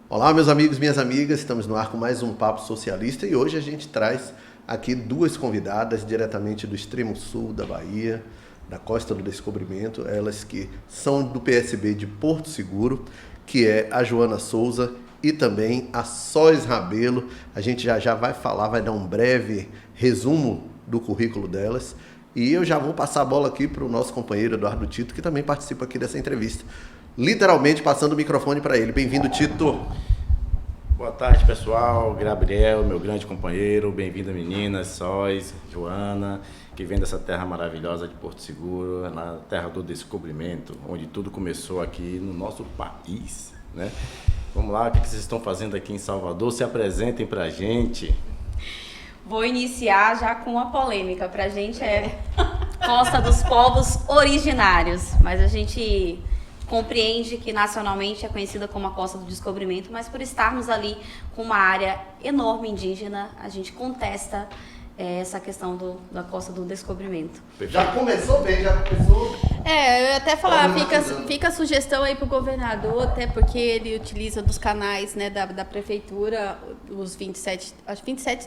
Olá, meus amigos, minhas amigas, estamos no ar com mais um Papo Socialista e hoje a gente traz aqui duas convidadas diretamente do extremo sul da Bahia, da Costa do Descobrimento, elas que são do PSB de Porto Seguro, que é a Joana Souza e também a Sóis Rabelo. A gente já vai falar, vai dar um breve resumo do currículo delas e eu já vou passar a bola aqui para o nosso companheiro Eduardo Tito, que também participa aqui dessa entrevista. Literalmente passando o microfone para ele. Bem-vindo, Tito. Boa tarde, pessoal. Gabriel, meu grande companheiro. Bem-vinda, meninas, Sóis, Joana, que vem dessa terra maravilhosa de Porto Seguro, na terra do descobrimento, onde tudo começou aqui no nosso país, né? Vamos lá, o que vocês estão fazendo aqui em Salvador? Se apresentem para a gente. Vou iniciar já com uma polêmica. Pra gente é Costa dos Povos Originários, mas a gente compreende que nacionalmente é conhecida como a Costa do Descobrimento, mas por estarmos ali com uma área enorme indígena, a gente contesta essa questão da Costa do Descobrimento. Já começou bem, já começou... Eu ia até falar, fica a sugestão aí pro governador, até porque ele utiliza dos canais, né, da prefeitura, os 27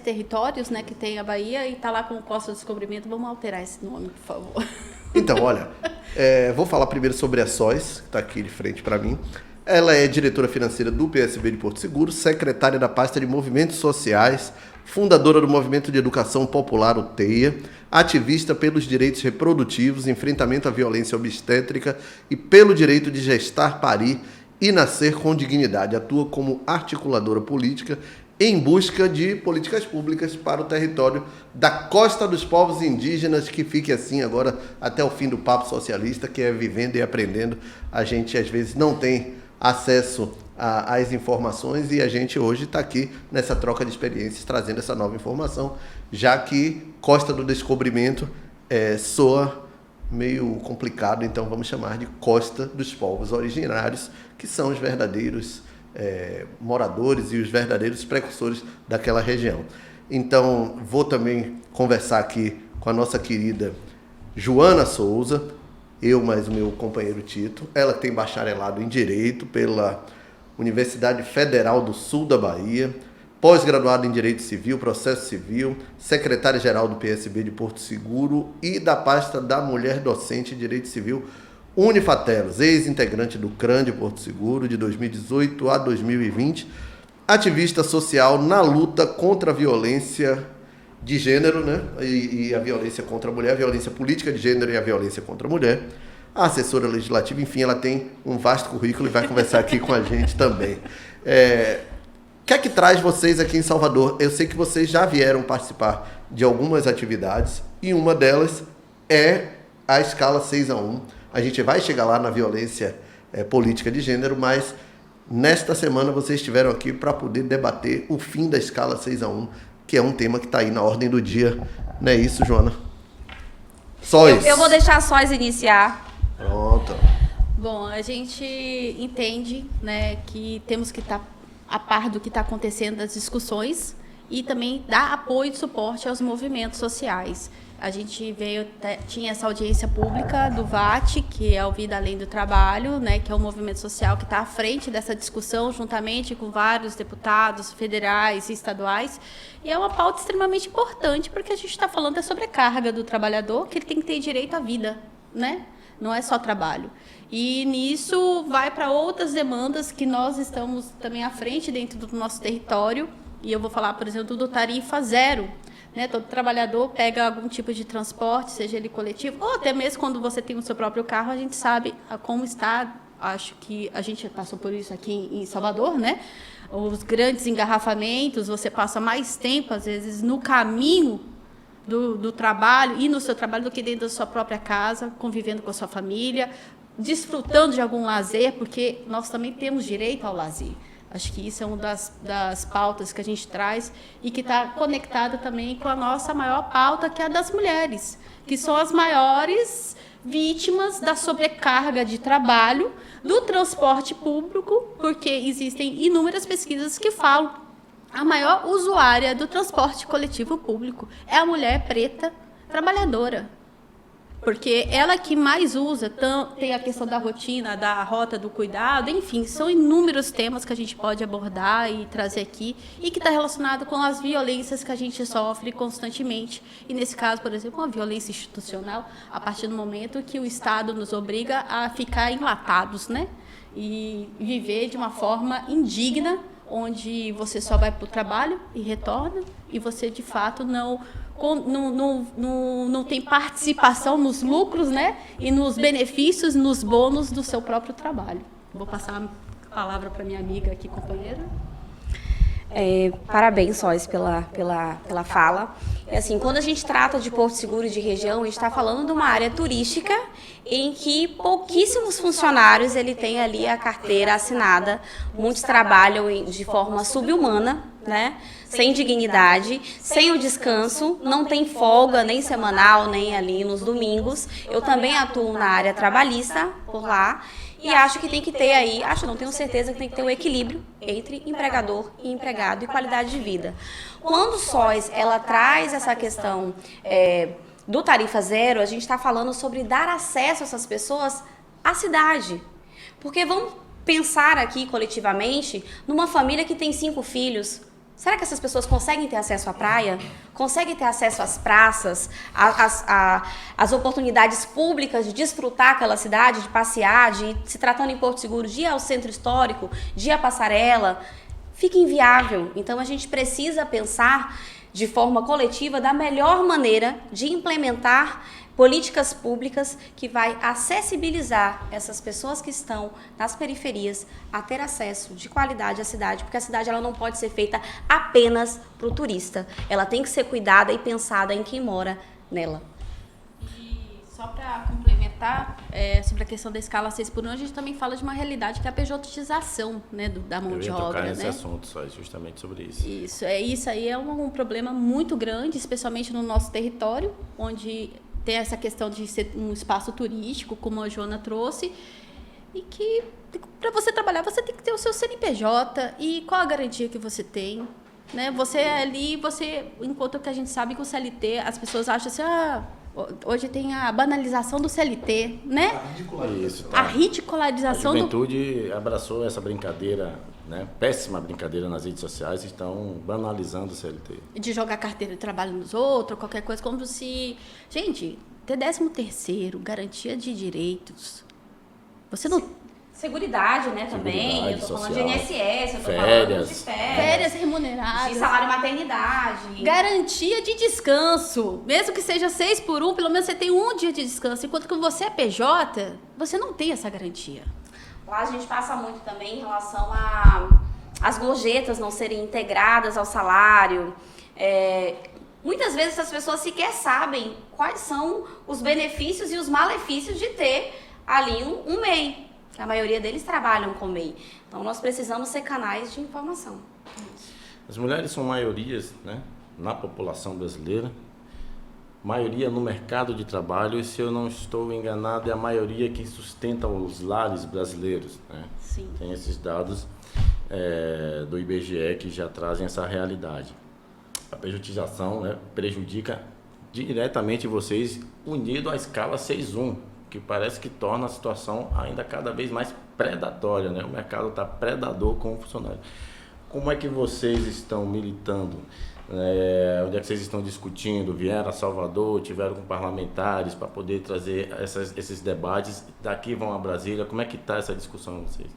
territórios, né, que tem a Bahia, e tá lá com o Costa do Descobrimento. Vamos alterar esse nome, por favor. Então, olha, vou falar primeiro sobre a Sóis, que está aqui de frente para mim. Ela é diretora financeira do PSB de Porto Seguro, secretária da pasta de Movimentos Sociais, fundadora do Movimento de Educação Popular, o TEIA, ativista pelos direitos reprodutivos, enfrentamento à violência obstétrica e pelo direito de gestar, parir e nascer com dignidade. Atua como articuladora política em busca de políticas públicas para o território da Costa dos Povos Indígenas, que fique assim agora até o fim do Papo Socialista, que é vivendo e aprendendo. A gente às vezes não tem acesso às informações e a gente hoje está aqui nessa troca de experiências trazendo essa nova informação, já que Costa do Descobrimento soa meio complicado, então vamos chamar de Costa dos Povos Originários, que são os verdadeiros moradores e os verdadeiros precursores daquela região. Então, vou também conversar aqui com a nossa querida Joana Souza, eu mais o meu companheiro Tito. Ela tem bacharelado em Direito pela Universidade Federal do Sul da Bahia, pós-graduada em Direito Civil, Processo Civil, secretária-geral do PSB de Porto Seguro e da pasta da Mulher Docente em Direito Civil, Unifatelos, ex-integrante do CRAN de Porto Seguro, de 2018 a 2020, ativista social na luta contra a violência de gênero, né? E a violência contra a mulher, a violência política de gênero e a violência contra a mulher, a assessora legislativa, enfim, ela tem um vasto currículo e vai conversar aqui com a gente também. O que é que traz vocês aqui em Salvador? Eu sei que vocês já vieram participar de algumas atividades e uma delas é a escala 6-1. A gente vai chegar lá na violência política de gênero, mas nesta semana vocês estiveram aqui para poder debater o fim da escala 6-1, que é um tema que está aí na ordem do dia. Não é isso, Joana? Sóis. Eu vou deixar a Sóis iniciar. Pronto. Bom, a gente entende, né, que temos que estar a par do que está acontecendo nas discussões e também dar apoio e suporte aos movimentos sociais. A gente tinha essa audiência pública do VAT, que é o Vida Além do Trabalho, né, que é um movimento social que está à frente dessa discussão, juntamente com vários deputados federais e estaduais. E é uma pauta extremamente importante, porque a gente está falando da sobrecarga do trabalhador, que ele tem que ter direito à vida, né? Não é só trabalho. E nisso vai para outras demandas que nós estamos também à frente dentro do nosso território. E eu vou falar, por exemplo, do tarifa zero. Né, todo trabalhador pega algum tipo de transporte, seja ele coletivo, ou até mesmo quando você tem o seu próprio carro, a gente sabe como está, acho que a gente passou por isso aqui em Salvador, né? Os grandes engarrafamentos, você passa mais tempo, às vezes, no caminho do trabalho e no seu trabalho do que dentro da sua própria casa, convivendo com a sua família, desfrutando de algum lazer, porque nós também temos direito ao lazer. Acho que isso é uma das pautas que a gente traz e que está conectada também com a nossa maior pauta, que é a das mulheres, que são as maiores vítimas da sobrecarga de trabalho, do transporte público, porque existem inúmeras pesquisas que falam a maior usuária do transporte coletivo público é a mulher preta trabalhadora. Porque ela que mais usa, tem a questão da rotina, da rota do cuidado, enfim, são inúmeros temas que a gente pode abordar e trazer aqui e que está relacionado com as violências que a gente sofre constantemente. E nesse caso, por exemplo, uma violência institucional, a partir do momento que o Estado nos obriga a ficar enlatados, né? E viver de uma forma indigna, onde você só vai para o trabalho e retorna, e você, de fato, não tem participação nos lucros, né? E nos benefícios, nos bônus do seu próprio trabalho. Vou passar a palavra para minha amiga aqui, companheira. Parabéns, Sóis, pela fala. Assim, quando a gente trata de Porto Seguro e de região, a gente está falando de uma área turística em que pouquíssimos funcionários ele tem ali a carteira assinada. Muitos trabalham de forma subhumana, né? Sem dignidade, sem o descanso, não tem folga nem semanal, nem ali nos domingos. Eu também atuo na área trabalhista por lá. E acho que tem que ter aí, não tenho certeza que tem que ter um equilíbrio entre empregador e empregado e qualidade de vida. Quando o SOS, ela traz essa questão do tarifa zero, a gente está falando sobre dar acesso a essas pessoas à cidade. Porque vamos pensar aqui coletivamente numa família que tem 5 filhos. Será que essas pessoas conseguem ter acesso à praia? Conseguem ter acesso às praças, às oportunidades públicas de desfrutar aquela cidade, de passear, se tratando em Porto Seguro, de ir ao centro histórico, de ir à passarela? Fica inviável. Então, a gente precisa pensar de forma coletiva da melhor maneira de implementar políticas públicas que vai acessibilizar essas pessoas que estão nas periferias a ter acesso de qualidade à cidade, porque a cidade ela não pode ser feita apenas para o turista, ela tem que ser cuidada e pensada em quem mora nela. E só para complementar, sobre a questão da escala 6x1, a gente também fala de uma realidade que é a pejotização, né, da mão de obra. Eu ia tocar nesse assunto, só justamente sobre isso. Isso aí é um problema muito grande, especialmente no nosso território, onde tem essa questão de ser um espaço turístico, como a Joana trouxe, e que para você trabalhar você tem que ter o seu CNPJ. E qual a garantia que você tem? Né? Você ali, enquanto que a gente sabe que o CLT, as pessoas acham assim, hoje tem a banalização do CLT, né? A ridicularização. A juventude abraçou essa brincadeira, né? Péssima brincadeira nas redes sociais, estão banalizando o CLT. De jogar carteira de trabalho nos outros, qualquer coisa, como se... Gente, ter 13º, garantia de direitos. Você não... Seguridade, né, também. Eu tô falando de INSS, eu tô falando de férias remuneradas. De salário maternidade. Garantia de descanso. Mesmo que seja 6x1, pelo menos você tem um dia de descanso. Enquanto que você é PJ, você não tem essa garantia. Lá a gente passa muito também em relação às gorjetas não serem integradas ao salário. Muitas vezes as pessoas sequer sabem quais são os benefícios e os malefícios de ter ali um MEI. A maioria deles trabalham com MEI. Então, nós precisamos ser canais de informação. As mulheres são maiorias, né, na população brasileira, maioria no mercado de trabalho, e se eu não estou enganado, é a maioria que sustenta os lares brasileiros. Né? Sim. Tem esses dados do IBGE que já trazem essa realidade. A pejotização, né, prejudica diretamente vocês unido à escala 6.1, que parece que torna a situação ainda cada vez mais predatória, né? O mercado está predador com o funcionário. Como é que vocês estão militando? Onde é que vocês estão discutindo? Vieram a Salvador, tiveram com parlamentares para poder trazer esses debates? Daqui vão a Brasília. Como é que está essa discussão com vocês?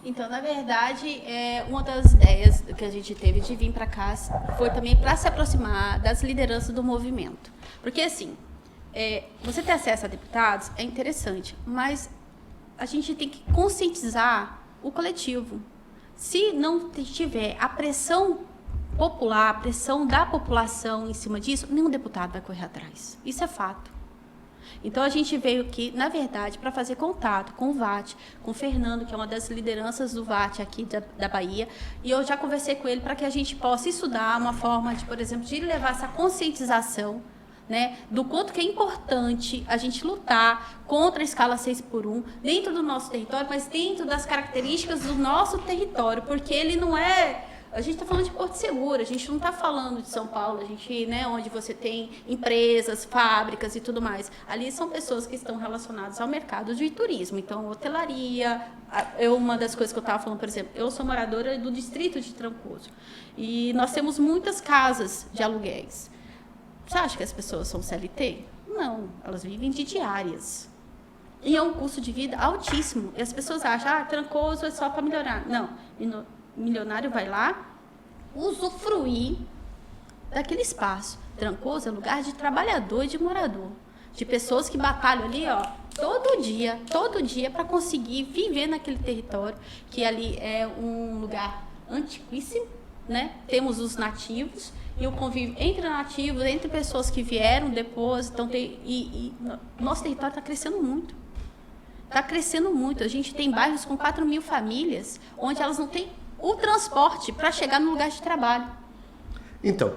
Então, na verdade, uma das ideias que a gente teve de vir para cá foi também para se aproximar das lideranças do movimento. Porque, assim, você ter acesso a deputados é interessante, mas a gente tem que conscientizar o coletivo. Se não tiver a pressão popular, a pressão da população em cima disso, nenhum deputado vai correr atrás. Isso é fato. Então, a gente veio aqui, na verdade, para fazer contato com o VAT, com o Fernando, que é uma das lideranças do VAT aqui da Bahia, e eu já conversei com ele para que a gente possa estudar uma forma de, por exemplo, de levar essa conscientização, né, do quanto que é importante a gente lutar contra a escala 6x1 dentro do nosso território, mas dentro das características do nosso território, porque ele não é A gente está falando de Porto Seguro, a gente não está falando de São Paulo, a gente, né, onde você tem empresas, fábricas e tudo mais. Ali são pessoas que estão relacionadas ao mercado de turismo. Então, hotelaria, uma das coisas que eu estava falando, por exemplo, eu sou moradora do distrito de Trancoso. E nós temos muitas casas de aluguéis. Você acha que as pessoas são CLT? Não, elas vivem de diárias. E é um custo de vida altíssimo. E as pessoas acham, Trancoso é só para milionário. Não, milionário vai lá usufruir daquele espaço. Trancoso é lugar de trabalhador e de morador. De pessoas que batalham ali, todo dia, para conseguir viver naquele território, que ali é um lugar antiquíssimo, né? Temos os nativos e o convívio entre nativos, entre pessoas que vieram depois. Então, nosso território está crescendo muito. Está crescendo muito. A gente tem bairros com 4.000 famílias, onde elas não têm o transporte para chegar no lugar de trabalho. Então,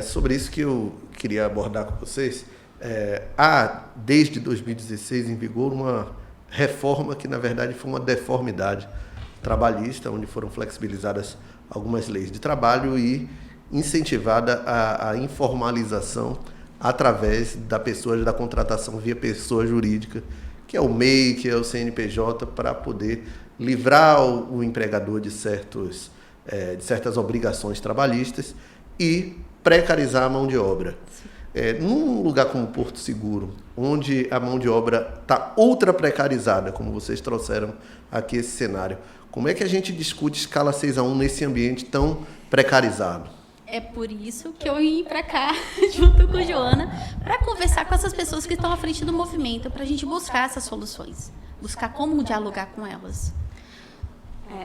sobre isso que eu queria abordar com vocês, há, desde 2016, em vigor uma reforma que, na verdade, foi uma deformidade trabalhista, onde foram flexibilizadas algumas leis de trabalho e incentivada a informalização através da contratação via pessoa jurídica, que é o MEI, que é o CNPJ, para poder livrar o empregador de certas obrigações trabalhistas e precarizar a mão de obra. Num lugar como Porto Seguro, onde a mão de obra está ultra precarizada, como vocês trouxeram aqui esse cenário, como é que a gente discute escala 6-1 nesse ambiente tão precarizado? É por isso que eu vim para cá, junto com a Joana, para conversar com essas pessoas que estão à frente do movimento, para a gente buscar essas soluções, buscar como dialogar com elas.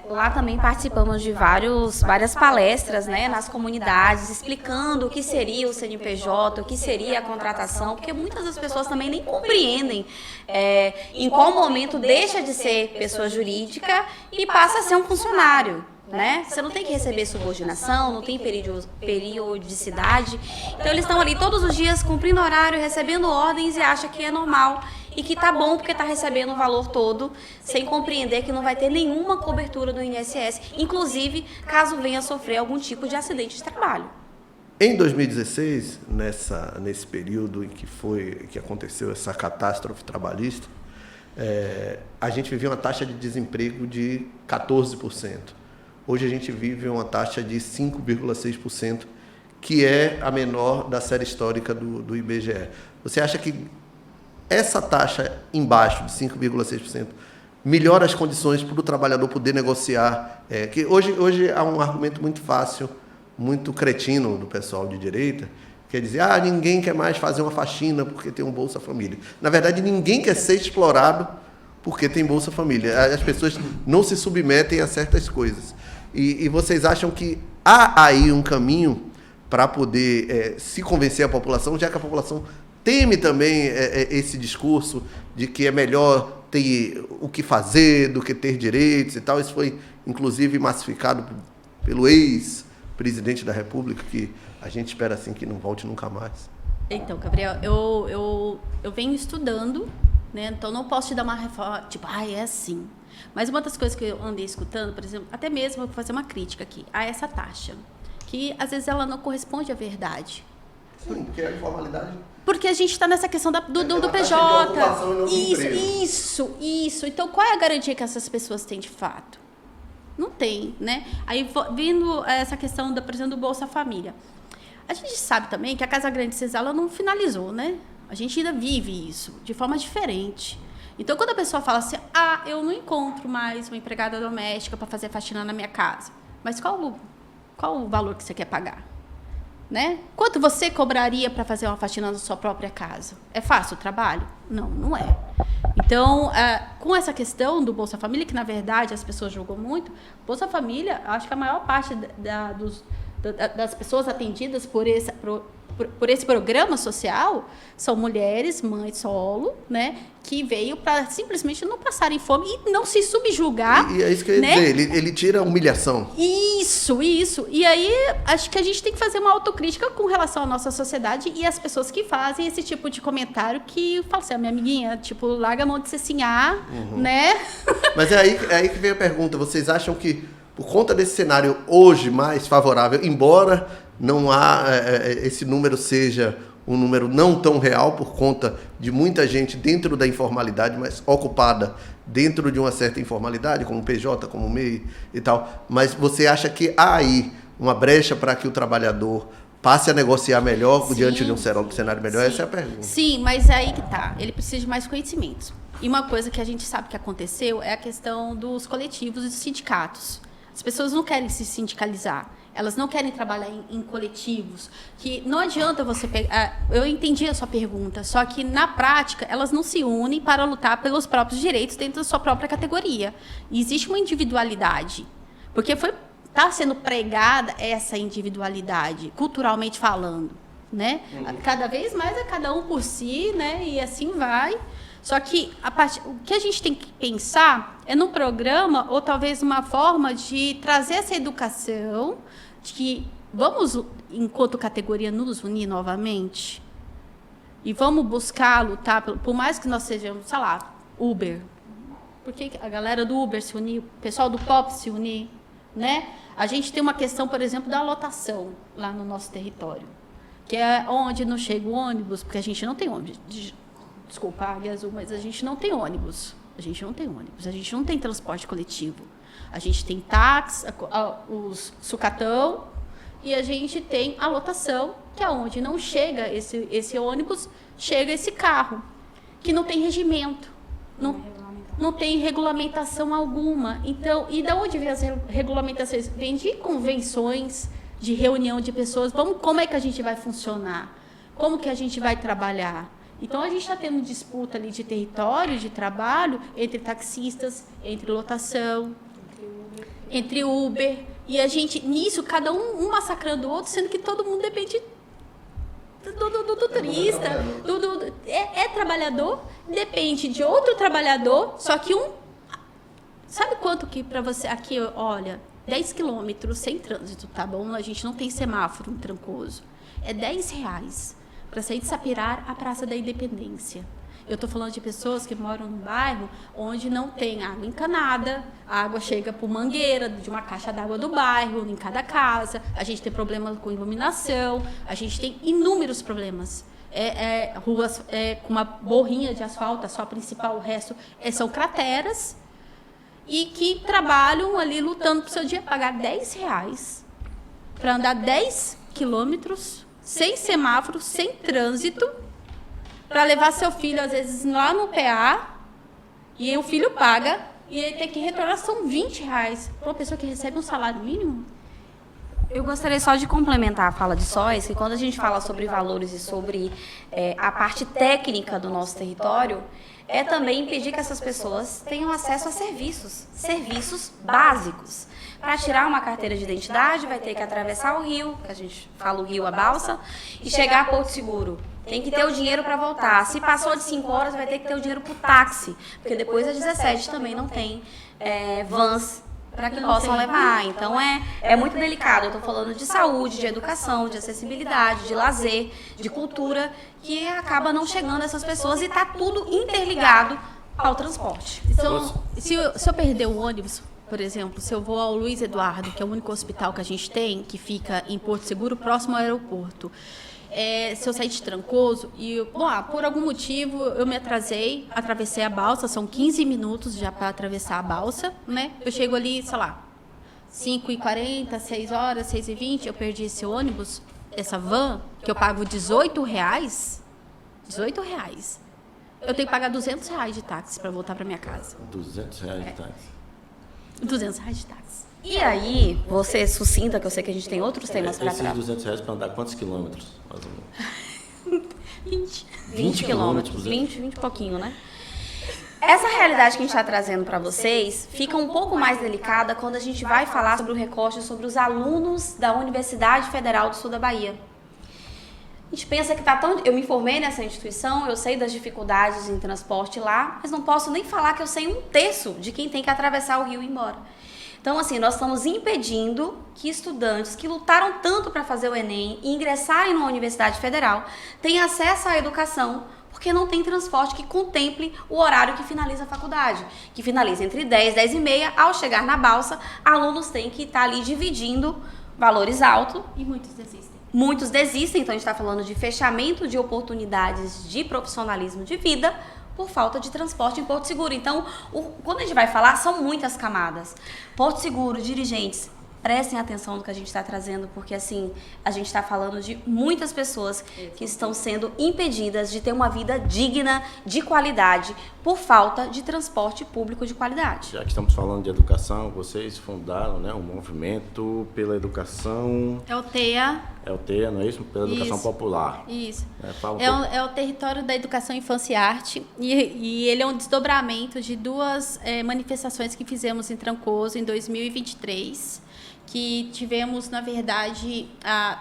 Lá também participamos de várias palestras, né, nas comunidades, explicando o que seria o CNPJ, o que seria a contratação, porque muitas das pessoas também nem compreendem em qual momento deixa de ser pessoa jurídica e passa a ser um funcionário. Né? Você não tem que receber subordinação, não tem periodicidade. Então, eles estão ali todos os dias cumprindo horário, recebendo ordens e acham que é normal e que tá bom porque está recebendo o valor todo, sem compreender que não vai ter nenhuma cobertura do INSS, inclusive caso venha a sofrer algum tipo de acidente de trabalho. Em 2016, nesse período em que aconteceu essa catástrofe trabalhista, a gente vivia uma taxa de desemprego de 14%. Hoje a gente vive uma taxa de 5,6%, que é a menor da série histórica do IBGE. Você acha que essa taxa embaixo de 5,6% melhora as condições para o trabalhador poder negociar? Que hoje há um argumento muito fácil, muito cretino do pessoal de direita, quer dizer, ninguém quer mais fazer uma faxina porque tem um Bolsa Família. Na verdade, ninguém quer ser explorado porque tem Bolsa Família. As pessoas não se submetem a certas coisas. E vocês acham que há aí um caminho para poder se convencer a população, já que a população teme também esse discurso de que é melhor ter o que fazer do que ter direitos e tal? Isso foi, inclusive, massificado pelo ex-presidente da República, que a gente espera assim que não volte nunca mais. Então, Gabriel, eu venho estudando, né? Então não posso te dar uma reforma, tipo, é assim. Mas uma das coisas que eu andei escutando, por exemplo, até mesmo vou fazer uma crítica aqui, a essa taxa, que às vezes ela não corresponde à verdade. Sim, porque a informalidade... Porque a gente está nessa questão do PJ. Isso. Então, qual é a garantia que essas pessoas têm de fato? Não tem, né? Aí, vindo essa questão, por exemplo, do Bolsa Família. A gente sabe também que a Casa Grande Senzala não finalizou, né? A gente ainda vive isso de forma diferente. Então, quando a pessoa fala assim, eu não encontro mais uma empregada doméstica para fazer faxina na minha casa. Mas qual o valor que você quer pagar? Né? Quanto você cobraria para fazer uma faxina na sua própria casa? É fácil o trabalho? Não é. Então, com essa questão do Bolsa Família, que na verdade as pessoas julgam muito, Bolsa Família, acho que a maior parte das pessoas atendidas por esse programa social são mulheres, mães solo, né, que veio para simplesmente não passarem fome e não se subjugar. E é isso que eu ia dizer, ele tira a humilhação. Isso. E aí, acho que a gente tem que fazer uma autocrítica com relação à nossa sociedade e às pessoas que fazem esse tipo de comentário que falam assim, minha amiguinha, tipo, larga a mão de se sinhar, né? Mas é aí que vem a pergunta, vocês acham que, por conta desse cenário hoje mais favorável, embora não há esse número seja um número não tão real por conta de muita gente dentro da informalidade, mas ocupada dentro de uma certa informalidade, como PJ, como MEI e tal. Mas você acha que há aí uma brecha para que o trabalhador passe a negociar melhor diante de um cenário melhor? Essa é a pergunta. Sim, mas é aí que tá. Ele precisa de mais conhecimentos. E uma coisa que a gente sabe que aconteceu é a questão dos coletivos e dos sindicatos. As pessoas não querem se sindicalizar. Elas não querem trabalhar em coletivos. Que não adianta você pegar... Eu entendi a sua pergunta, só que, na prática, elas não se unem para lutar pelos próprios direitos dentro da sua própria categoria. E existe uma individualidade. Porque está sendo pregada essa individualidade, culturalmente falando. Né? Cada vez mais é cada um por si, né? E assim vai. Só que o que a gente tem que pensar é no programa, ou talvez uma forma de trazer essa educação, de que vamos, enquanto categoria, nos unir novamente e vamos buscar lutar, por mais que nós sejamos, sei lá, Uber. Por que a galera do Uber se unir, o pessoal do Pop se unir, né? A gente tem uma questão, por exemplo, da lotação lá no nosso território, que é onde não chega o ônibus, porque a gente não tem ônibus. Desculpa, Águia Azul, mas a gente não tem ônibus. A gente não tem transporte coletivo. A gente tem táxi, os sucatão, e a gente tem a lotação, que é onde não chega esse ônibus, chega esse carro, que não tem regimento, não tem regulamentação alguma. Então, e de onde vem as regulamentações? Vem de convenções, de reunião de pessoas. Como é que a gente vai funcionar? Como que a gente vai trabalhar? Então, a gente está tendo disputa ali de território, de trabalho, entre taxistas, entre lotação, entre Uber. E a gente, nisso, cada um massacrando o outro, sendo que todo mundo depende do turista, é trabalhador, depende de outro trabalhador, só que sabe quanto que para você, aqui, olha, 10 quilômetros sem trânsito, tá bom? A gente não tem semáforo em Trancoso. É R$10 para sair de Sapirar à Praça da Independência. Eu estou falando de pessoas que moram num bairro onde não tem água encanada, a água chega por mangueira, de uma caixa d'água do bairro, em cada casa. A gente tem problemas com iluminação, a gente tem inúmeros problemas. Ruas com uma borrinha de asfalto, só a principal, o resto são crateras, e que trabalham ali lutando para o seu dia, pagar R$10 para andar 10 quilômetros sem semáforo, sem trânsito, para levar seu filho, às vezes, lá no PA, e o filho paga, e ele tem que retornar, são R$20 para uma pessoa que recebe um salário mínimo. Eu gostaria só de complementar a fala de Sóis, que quando a gente fala sobre valores e sobre a parte técnica do nosso território, é também impedir que essas pessoas tenham acesso a serviços básicos. Para tirar uma carteira de identidade, vai ter que atravessar o rio, que a gente fala o rio, a balsa, e chegar a Porto Seguro. Tem que ter o dinheiro para voltar. Se passou de 5 horas, vai ter que ter o dinheiro para o táxi, porque depois das 17 também não tem vans para que possam levar. Então, é muito delicado. Eu estou falando de saúde, de educação, de acessibilidade, de lazer, de cultura, que acaba não chegando a essas pessoas e está tudo interligado ao transporte. Então, se eu perder o ônibus, por exemplo, se eu vou ao Luiz Eduardo, que é o único hospital que a gente tem, que fica em Porto Seguro, próximo ao aeroporto, se eu sair de Trancoso e, por algum motivo, eu me atrasei, atravessei a balsa, são 15 minutos já para atravessar a balsa, né? Eu chego ali, sei lá, 5h40, 6 horas, 6h20, eu perdi esse ônibus, essa van, que eu pago R$18, eu tenho que pagar R$200 de táxi para voltar para minha casa. R$200 de táxi? R$200 de táxi. E aí, você sucinta, que eu sei que a gente tem outros temas para tratar. Esses R$200 para andar quantos quilômetros? 20 quilômetros. 20 e pouquinho, né? Essa realidade que a gente está trazendo para vocês fica um pouco mais delicada quando a gente vai falar sobre o recorte sobre os alunos da Universidade Federal do Sul da Bahia. A gente pensa que está tão... Eu me formei nessa instituição, eu sei das dificuldades em transporte lá, mas não posso nem falar que eu sei 1/3 de quem tem que atravessar o rio e ir embora. Então, assim, nós estamos impedindo que estudantes que lutaram tanto para fazer o Enem e ingressarem numa universidade federal tenham acesso à educação Porque não tem transporte que contemple o horário que finaliza a faculdade, que finaliza entre 10 e 10 e meia. Ao chegar na balsa, alunos têm que estar ali dividindo valores altos. E muitos desistem. Muitos desistem, então a gente está falando de fechamento de oportunidades de profissionalismo de vida por falta de transporte em Porto Seguro. Então, quando a gente vai falar, são muitas camadas. Porto Seguro, dirigentes, prestem atenção no que a gente está trazendo, porque assim, a gente está falando de muitas pessoas que estão sendo impedidas de ter uma vida digna, de qualidade, por falta de transporte público de qualidade. Já que estamos falando de educação, vocês fundaram, né, um movimento pela educação... É o TEA. É o TEA, não é isso? Pela educação Isso. popular. Isso. Fala É o território da educação, infância e arte, e ele é um desdobramento de duas manifestações que fizemos em Trancoso em 2023, que tivemos, na verdade,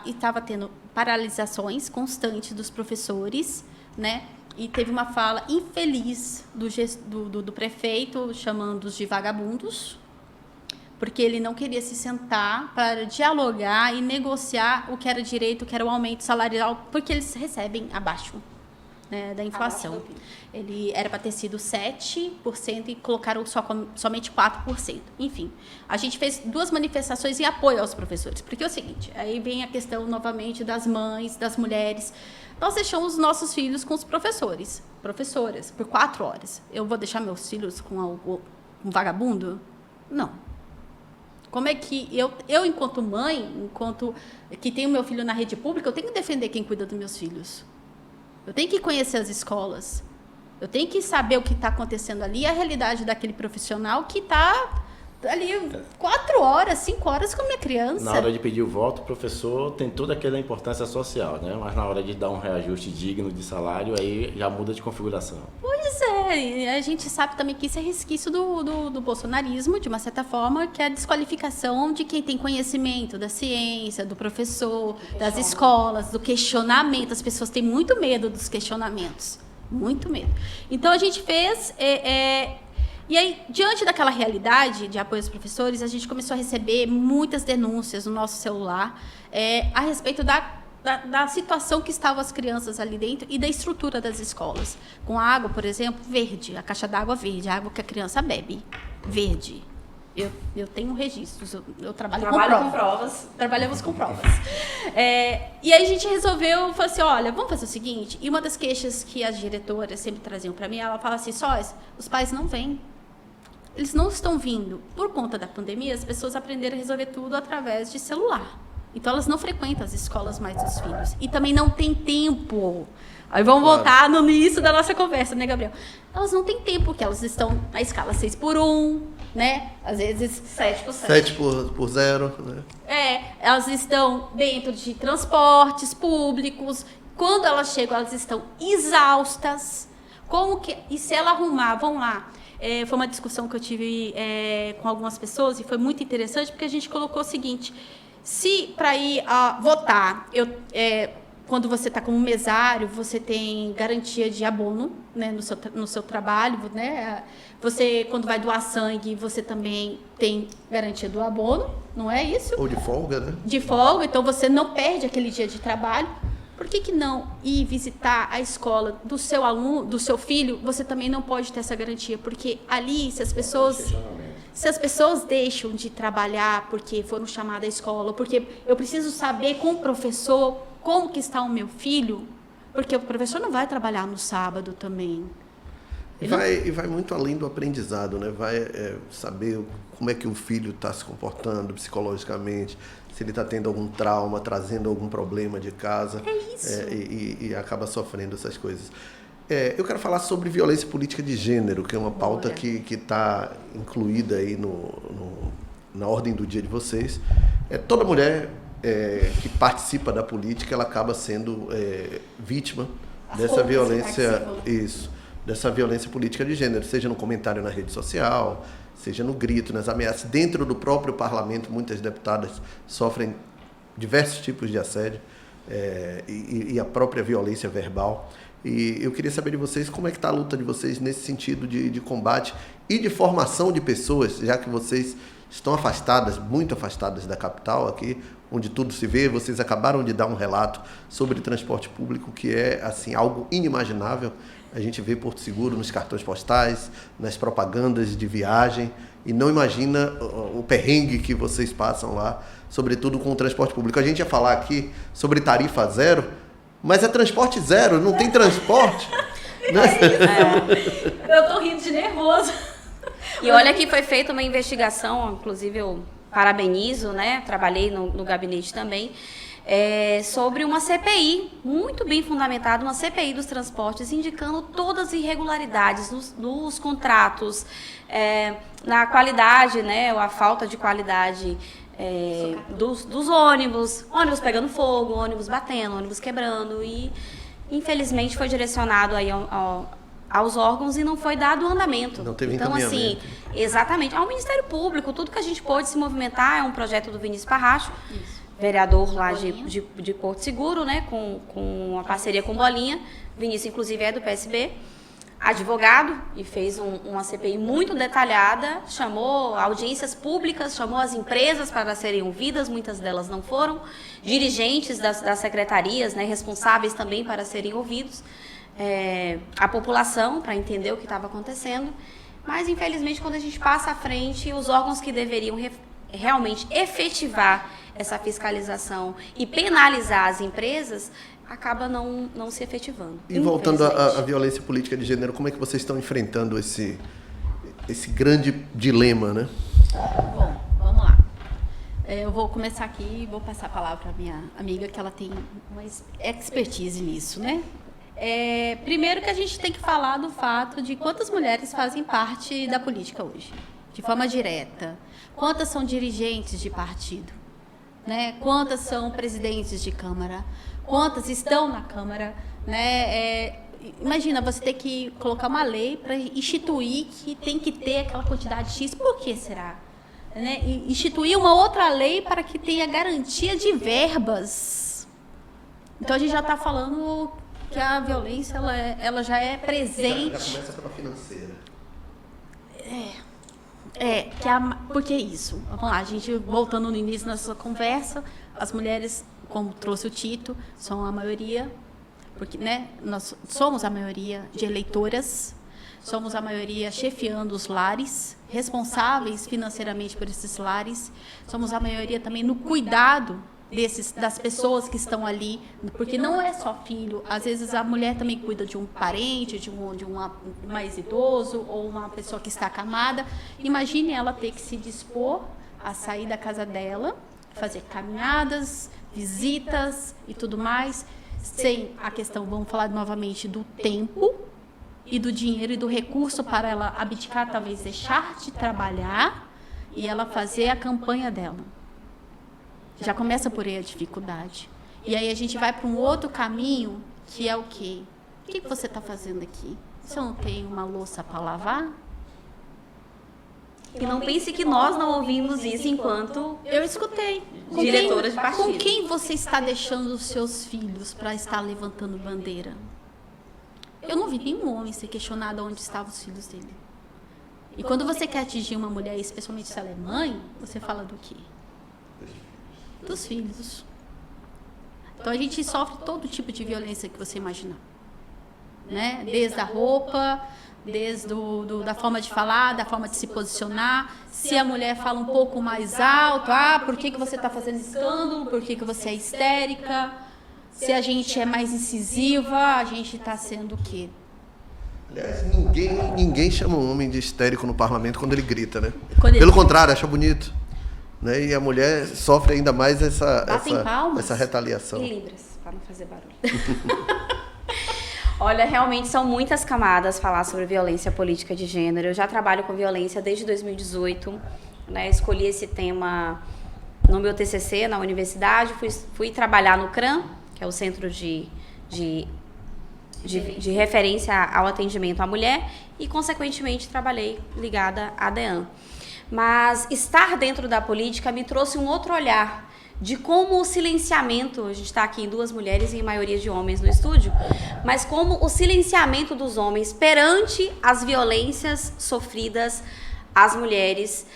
estava tendo paralisações constantes dos professores, né? E teve uma fala infeliz do prefeito, chamando-os de vagabundos, porque ele não queria se sentar para dialogar e negociar o que era direito, o que era o aumento salarial, porque eles recebem abaixo, né, da inflação. Ele era para ter sido 7% e colocaram somente 4%. Enfim, a gente fez duas manifestações em apoio aos professores, porque é o seguinte, aí vem a questão novamente das mães, das mulheres. Nós deixamos os nossos filhos com os professores, professoras, por 4 horas. Eu vou deixar meus filhos com um vagabundo? Não. Como é que eu enquanto mãe, enquanto que tenho meu filho na rede pública, eu tenho que defender quem cuida dos meus filhos. Eu tenho que conhecer as escolas. Eu tenho que saber o que está acontecendo ali, a realidade daquele profissional que está ali 4 horas, 5 horas com a minha criança. Na hora de pedir o voto, o professor tem toda aquela importância social, né? Mas na hora de dar um reajuste digno de salário, aí já muda de configuração. Pois é, e a gente sabe também que isso é resquício do bolsonarismo, de uma certa forma, que é a desqualificação de quem tem conhecimento da ciência, do professor, das escolas, do questionamento. As pessoas têm muito medo dos questionamentos, muito medo. Então, a gente fez... E aí, diante daquela realidade de apoio aos professores, a gente começou a receber muitas denúncias no nosso celular a respeito da situação que estavam as crianças ali dentro e da estrutura das escolas. Com a água, por exemplo, verde, a caixa d'água verde, a água que a criança bebe, verde. Eu tenho registros, eu trabalho com provas. Trabalhamos com provas. E aí a gente resolveu, falou assim, olha, vamos fazer o seguinte, e uma das queixas que as diretoras sempre traziam para mim, ela fala assim, os pais não vêm. Eles não estão vindo. Por conta da pandemia, as pessoas aprenderam a resolver tudo através de celular. Então, elas não frequentam as escolas mais dos filhos. E também não tem tempo. Aí vamos voltar no início da nossa conversa, né, Gabriel? Elas não têm tempo, porque elas estão na escala 6x1, né? Às vezes 7x7. 7x0, né? Elas estão dentro de transportes públicos. Quando elas chegam, elas estão exaustas. E se ela arrumar, vão lá. Foi uma discussão que eu tive com algumas pessoas e foi muito interessante, porque a gente colocou o seguinte... Se para ir votar, quando você está como mesário, você tem garantia de abono, né, no seu trabalho, né? Você, quando vai doar sangue, você também tem garantia do abono, não é isso? Ou de folga, né? De folga, então você não perde aquele dia de trabalho. Por que não ir visitar a escola do seu aluno, do seu filho, você também não pode ter essa garantia? Porque ali, se as pessoas deixam de trabalhar porque foram chamadas à escola, porque eu preciso saber com o professor como que está o meu filho, porque o professor não vai trabalhar no sábado também. E vai muito além do aprendizado, né? Vai saber como é que o filho está se comportando psicologicamente, se ele está tendo algum trauma, trazendo algum problema de casa. É isso. E acaba sofrendo essas coisas. Eu quero falar sobre violência política de gênero, que é uma pauta que está incluída aí na ordem do dia de vocês. Toda mulher que participa da política, ela acaba sendo vítima dessa violência, dessa violência política de gênero, seja no comentário na rede social, seja no grito, nas ameaças. Dentro do próprio parlamento, muitas deputadas sofrem diversos tipos de assédio e a própria violência verbal. E eu queria saber de vocês como é que está a luta de vocês nesse sentido de combate e de formação de pessoas, já que vocês estão afastadas, muito afastadas da capital aqui, onde tudo se vê. Vocês acabaram de dar um relato sobre transporte público que é assim algo inimaginável. A gente vê Porto Seguro nos cartões postais, nas propagandas de viagem, e não imagina o perrengue que vocês passam lá, sobretudo com o transporte público. A gente ia falar aqui sobre tarifa zero, mas é transporte zero, não tem transporte. Eu tô rindo de nervoso. E olha que foi feita uma investigação, inclusive eu parabenizo, né? Trabalhei no gabinete também, sobre uma CPI, muito bem fundamentada, uma CPI dos transportes, indicando todas as irregularidades nos contratos, na qualidade, né? Ou a falta de qualidade dos ônibus pegando fogo, ônibus batendo, ônibus quebrando, e infelizmente foi direcionado aí aos órgãos e não foi dado andamento. Não teve então, assim, exatamente, ao Ministério Público, tudo que a gente pôde se movimentar, é um projeto do Vinícius Parracho, vereador lá de Porto Seguro, né, com uma parceria com Bolinha. Vinícius, inclusive, é do PSB, advogado, e fez uma CPI muito detalhada, chamou audiências públicas, chamou as empresas para serem ouvidas, muitas delas não foram, dirigentes das secretarias, né, responsáveis também para serem ouvidos, a população para entender o que estava acontecendo, mas infelizmente quando a gente passa à frente, os órgãos que deveriam realmente efetivar essa fiscalização e penalizar as empresas, acaba não se efetivando. E voltando à violência política de gênero, como é que vocês estão enfrentando esse grande dilema, né? Bom, vamos lá. Eu vou começar aqui e vou passar a palavra para a minha amiga, que ela tem uma expertise nisso, né? Primeiro que a gente tem que falar do fato de quantas mulheres fazem parte da política hoje, de forma direta. Quantas são dirigentes de partido, né? Quantas são presidentes de Câmara, quantas estão na Câmara, né? Imagina você ter que colocar uma lei para instituir que tem que ter aquela quantidade X. Por que será? Né? E instituir uma outra lei para que tenha garantia de verbas. Então a gente já está falando que a violência ela já é presente. Já começa pela financeira. Porque isso? Vamos lá, a gente voltando no início da nossa conversa, as mulheres, como trouxe o Tito, são a maioria, porque, né, nós somos a maioria de eleitoras, somos a maioria chefiando os lares, responsáveis financeiramente por esses lares, somos a maioria também no cuidado das pessoas que estão ali, porque não é só filho, às vezes a mulher também cuida de um parente, de um mais idoso ou uma pessoa que está acamada. Imagine ela ter que se dispor a sair da casa dela, fazer caminhadas, visitas e tudo mais, sem a questão, vamos falar novamente, do tempo e do dinheiro e do recurso para ela abdicar, talvez deixar de trabalhar e ela fazer a campanha dela. Já começa por aí a dificuldade. E aí a gente vai para um outro caminho, que é o quê? O que você está fazendo aqui? Você não tem uma louça para lavar? E não pense que nós não ouvimos isso enquanto eu escutei. Diretoras de partido. Com quem você está deixando os seus filhos para estar levantando bandeira? Eu não vi nenhum homem ser questionado onde estavam os filhos dele. E quando você quer atingir uma mulher, especialmente se ela é mãe, você fala do quê? Dos filhos. Então a gente sofre todo tipo de violência que você imaginar, né? Desde a roupa, desde da forma de falar, da forma de se posicionar. Se a mulher fala um pouco mais alto, por que você está fazendo escândalo? Por que você é histérica? Se a gente é mais incisiva, a gente está sendo o quê? Aliás, ninguém chama um homem de histérico no parlamento quando ele grita, né? Pelo contrário, acha bonito. Né? E a mulher sofre ainda mais essa retaliação. E libras, para não fazer barulho. Olha, realmente são muitas camadas falar sobre violência política de gênero. Eu já trabalho com violência desde 2018. Né? Escolhi esse tema no meu TCC, na universidade. Fui trabalhar no CRAM, que é o Centro de Referência ao Atendimento à Mulher, e, consequentemente, trabalhei ligada à DEAN. Mas estar dentro da política me trouxe um outro olhar de como o silenciamento, a gente está aqui em 2 mulheres e em maioria de homens no estúdio, mas como o silenciamento dos homens perante as violências sofridas às mulheres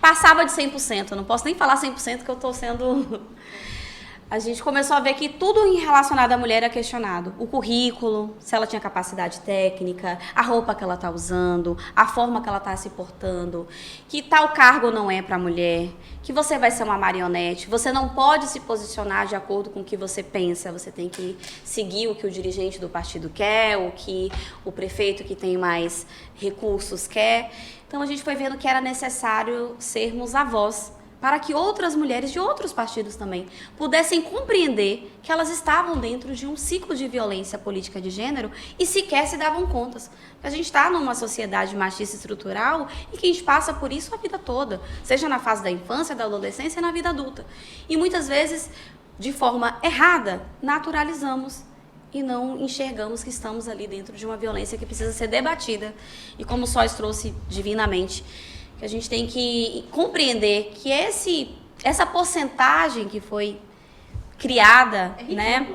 passava de 100%. Eu não posso nem falar 100% que eu estou sendo... A gente começou a ver que tudo relacionado à mulher era questionado. O currículo, se ela tinha capacidade técnica, a roupa que ela está usando, a forma que ela está se portando, que tal cargo não é para a mulher, que você vai ser uma marionete, você não pode se posicionar de acordo com o que você pensa, você tem que seguir o que o dirigente do partido quer, o que o prefeito que tem mais recursos quer. Então a gente foi vendo que era necessário sermos a voz para que outras mulheres de outros partidos também pudessem compreender que elas estavam dentro de um ciclo de violência política de gênero e sequer se davam contas. A gente está numa sociedade machista estrutural e que a gente passa por isso a vida toda, seja na fase da infância, da adolescência e na vida adulta. E muitas vezes, de forma errada, naturalizamos e não enxergamos que estamos ali dentro de uma violência que precisa ser debatida. E como o Sóis trouxe divinamente, que a gente tem que compreender que essa porcentagem que foi criada, né,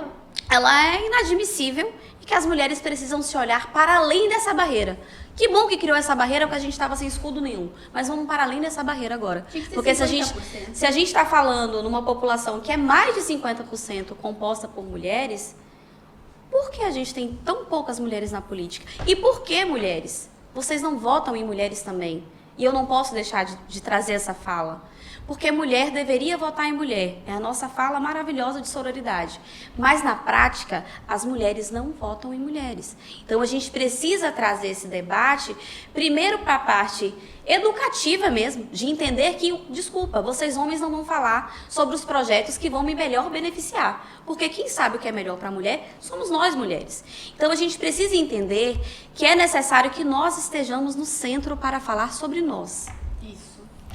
ela é inadmissível e que as mulheres precisam se olhar para além dessa barreira. Que bom que criou essa barreira, porque a gente estava sem escudo nenhum. Mas vamos para além dessa barreira agora. Porque se a gente está falando numa população que é mais de 50% composta por mulheres, por que a gente tem tão poucas mulheres na política? E por que mulheres? Vocês não votam em mulheres também? E eu não posso deixar de trazer essa fala. Porque mulher deveria votar em mulher. É a nossa fala maravilhosa de sororidade. Mas, na prática, as mulheres não votam em mulheres. Então, a gente precisa trazer esse debate, primeiro para a parte educativa mesmo, de entender que, desculpa, vocês homens não vão falar sobre os projetos que vão me melhor beneficiar. Porque quem sabe o que é melhor para a mulher somos nós, mulheres. Então, a gente precisa entender que é necessário que nós estejamos no centro para falar sobre nós.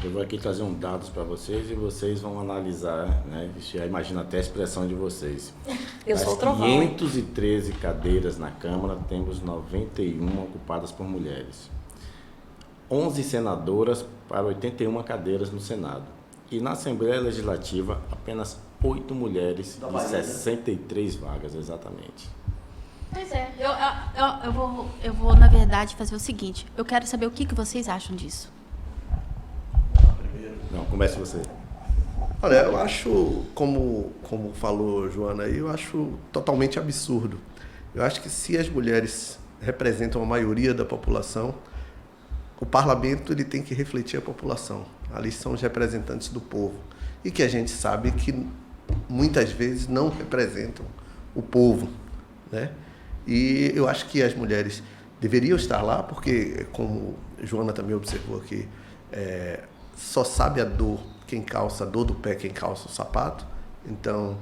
Eu vou aqui trazer dados para vocês e vocês vão analisar, né? Já imagina até a expressão de vocês. Eu sou o trovão. 513 cadeiras na Câmara, temos 91 ocupadas por mulheres. 11 senadoras para 81 cadeiras no Senado. E na Assembleia Legislativa, apenas 8 mulheres de 63 vagas, exatamente. Pois é, eu vou, na verdade, fazer o seguinte. Eu quero saber o que vocês acham disso. Não, comece você. Olha, eu acho, como falou Joana aí, eu acho totalmente absurdo. Eu acho que se as mulheres representam a maioria da população, o parlamento ele tem que refletir a população. Ali são os representantes do povo. E que a gente sabe que muitas vezes não representam o povo, né? E eu acho que as mulheres deveriam estar lá, porque, como Joana também observou aqui, só sabe a dor quem calça, a dor do pé quem calça o sapato. Então,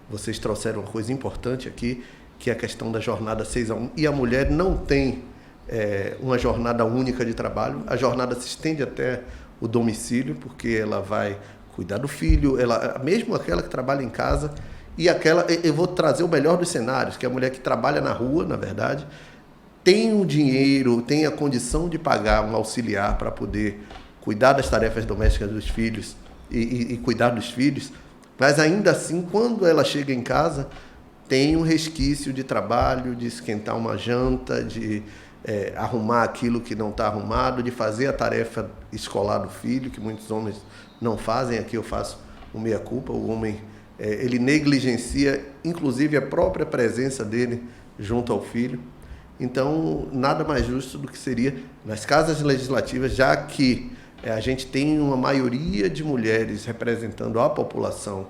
vocês trouxeram uma coisa importante aqui, que é a questão da jornada 6-1. E a mulher não tem uma jornada única de trabalho. A jornada se estende até o domicílio, porque ela vai cuidar do filho, mesmo aquela que trabalha em casa, e aquela, eu vou trazer o melhor dos cenários, que é a mulher que trabalha na rua, na verdade, tem o dinheiro, tem a condição de pagar um auxiliar para poder cuidar das tarefas domésticas dos filhos e cuidar dos filhos, mas ainda assim, quando ela chega em casa, tem um resquício de trabalho, de esquentar uma janta, de arrumar aquilo que não está arrumado, de fazer a tarefa escolar do filho, que muitos homens não fazem. Aqui eu faço o meia-culpa, o homem ele negligencia, inclusive, a própria presença dele junto ao filho. Então, nada mais justo do que seria, nas casas legislativas, já que a gente tem uma maioria de mulheres representando a população,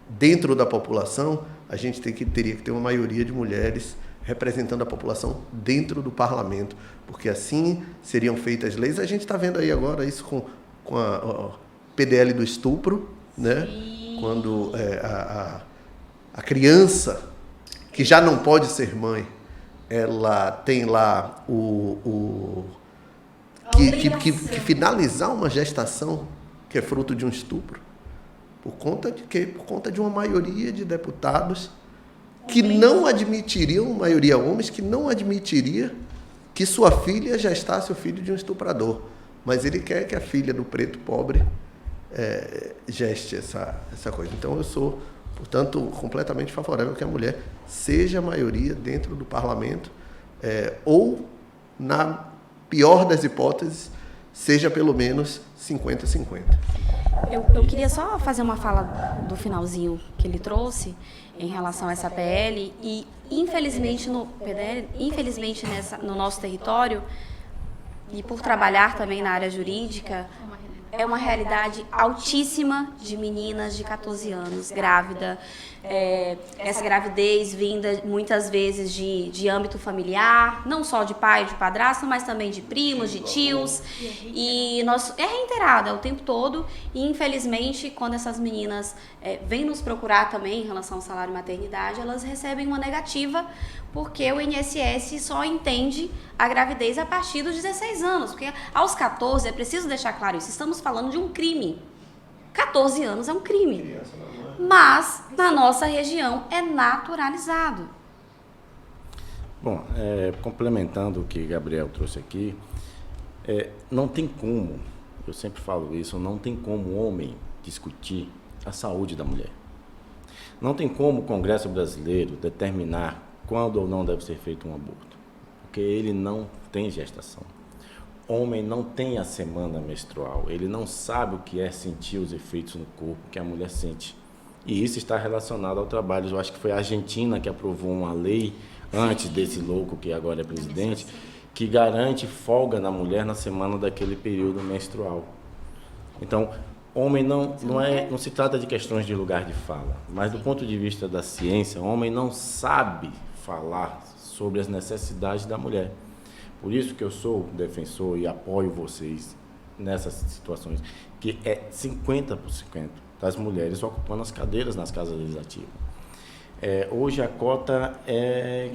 dentro da população, a gente teria que ter uma maioria de mulheres representando a população dentro do parlamento, porque assim seriam feitas leis. A gente está vendo aí agora isso com a PDL do estupro, né? Quando a criança, que já não pode ser mãe, ela tem lá que finalizar uma gestação que é fruto de um estupro. Por conta de quê? Por conta de uma maioria de deputados que não admitiriam, maioria homens, que não admitiria que sua filha gestasse o filho de um estuprador. Mas ele quer que a filha do preto pobre geste essa coisa. Então eu sou, portanto, completamente favorável que a mulher seja a maioria dentro do parlamento, ou, na pior das hipóteses, seja pelo menos 50-50. Eu queria só fazer uma fala do finalzinho que ele trouxe em relação a essa PL e infelizmente no nosso território e por trabalhar também na área jurídica, é uma realidade altíssima de meninas de 14 anos, grávida. Essa gravidez vinda muitas vezes de âmbito familiar, não só de pai, de padrasto, mas também de primos, de tios. E é reiterada o tempo todo. E infelizmente, quando essas meninas vêm nos procurar também em relação ao salário maternidade, elas recebem uma negativa, porque o INSS só entende a gravidez a partir dos 16 anos. Porque aos 14, é preciso deixar claro isso, estamos falando de um crime. 14 anos é um crime. Mas, na nossa região, é naturalizado. Bom, complementando o que Gabriel trouxe aqui, não tem como, eu sempre falo isso, não tem como o homem discutir a saúde da mulher. Não tem como o Congresso brasileiro determinar quando ou não deve ser feito um aborto, porque ele não tem gestação. Homem não tem a semana menstrual, ele não sabe o que é sentir os efeitos no corpo que a mulher sente. E isso está relacionado ao trabalho. Eu acho que foi a Argentina que aprovou uma lei, antes desse louco que agora é presidente, que garante folga na mulher na semana daquele período menstrual. Então, homem não se trata de questões de lugar de fala, mas do ponto de vista da ciência, o homem não sabe falar sobre as necessidades da mulher. Por isso que eu sou defensor e apoio vocês nessas situações, que é 50% das mulheres ocupando as cadeiras nas casas legislativas. Hoje a cota é